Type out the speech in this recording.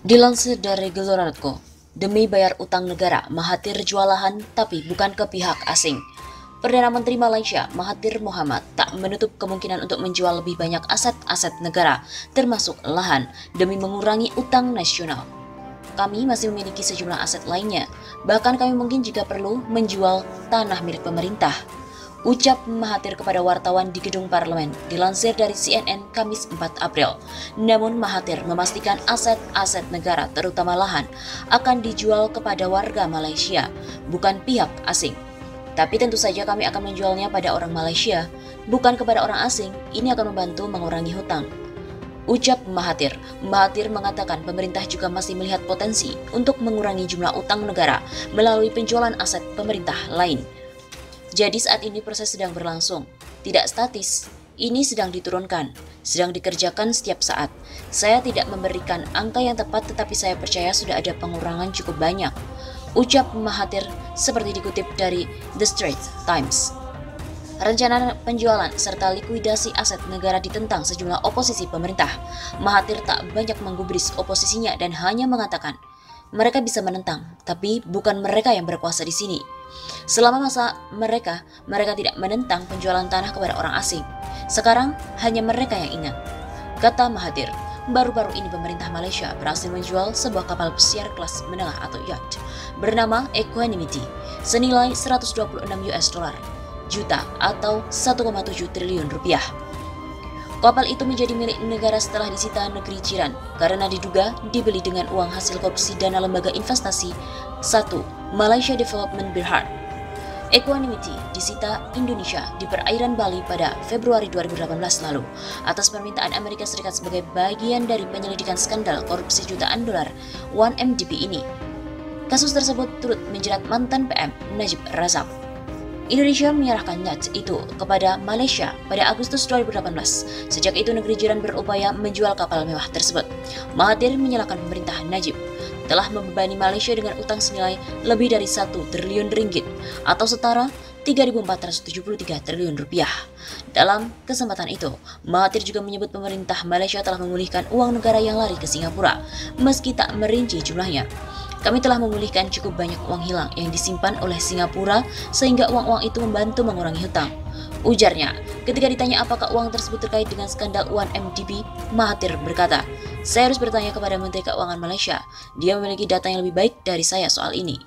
Dilansir dari Gelora.co, demi bayar utang negara, Mahathir jual lahan tapi bukan ke pihak asing. Perdana Menteri Malaysia Mahathir Mohamad tak menutup kemungkinan untuk menjual lebih banyak aset-aset negara, termasuk lahan, demi mengurangi utang nasional. Kami masih memiliki sejumlah aset lainnya, bahkan kami mungkin jika perlu menjual tanah milik pemerintah. Ucap Mahathir kepada wartawan di gedung parlemen dilansir dari CNN Kamis 4 April. Namun Mahathir memastikan aset-aset negara terutama lahan akan dijual kepada warga Malaysia, bukan pihak asing. Tapi tentu saja kami akan menjualnya pada orang Malaysia, bukan kepada orang asing. Ini akan membantu mengurangi hutang. Ucap Mahathir. Mahathir mengatakan pemerintah juga masih melihat potensi untuk mengurangi jumlah utang negara melalui penjualan aset pemerintah lain. Jadi saat ini proses sedang berlangsung, tidak statis, ini sedang diturunkan, sedang dikerjakan setiap saat. Saya tidak memberikan angka yang tepat tetapi saya percaya sudah ada pengurangan cukup banyak. Ucap Mahathir seperti dikutip dari The Straits Times. Rencana penjualan serta likuidasi aset negara ditentang sejumlah oposisi pemerintah. Mahathir tak banyak menggubris oposisinya dan hanya mengatakan, mereka bisa menentang, tapi bukan mereka yang berkuasa di sini. Selama masa mereka tidak menentang penjualan tanah kepada orang asing. Sekarang hanya mereka yang ingat. Kata Mahathir, baru-baru ini pemerintah Malaysia berhasil menjual sebuah kapal pesiar kelas menengah atau yacht bernama Equanimity senilai 126 US dollar juta atau 1,7 triliun rupiah. Kapal itu menjadi milik negara setelah disita negeri jiran karena diduga dibeli dengan uang hasil korupsi dana lembaga investasi 1. Malaysia Development Berhad. Equanimity disita Indonesia di perairan Bali pada Februari 2018 lalu atas permintaan Amerika Serikat sebagai bagian dari penyelidikan skandal korupsi jutaan dolar 1MDB ini. Kasus tersebut turut menjerat mantan PM Najib Razak. Indonesia menyerahkan yacht itu kepada Malaysia pada Agustus 2018. Sejak itu negeri jiran berupaya menjual kapal mewah tersebut. Mahathir menyalahkan pemerintah Najib telah membebani Malaysia dengan utang senilai lebih dari 1 triliun ringgit atau setara 3.473 triliun rupiah. Dalam kesempatan itu, Mahathir juga menyebut pemerintah Malaysia telah memulihkan uang negara yang lari ke Singapura, meski tak merinci jumlahnya. Kami telah memulihkan cukup banyak uang hilang yang disimpan oleh Singapura sehingga uang-uang itu membantu mengurangi hutang. Ujarnya, ketika ditanya apakah uang tersebut terkait dengan skandal 1MDB, Mahathir berkata, saya harus bertanya kepada Menteri Keuangan Malaysia, dia memiliki data yang lebih baik dari saya soal ini.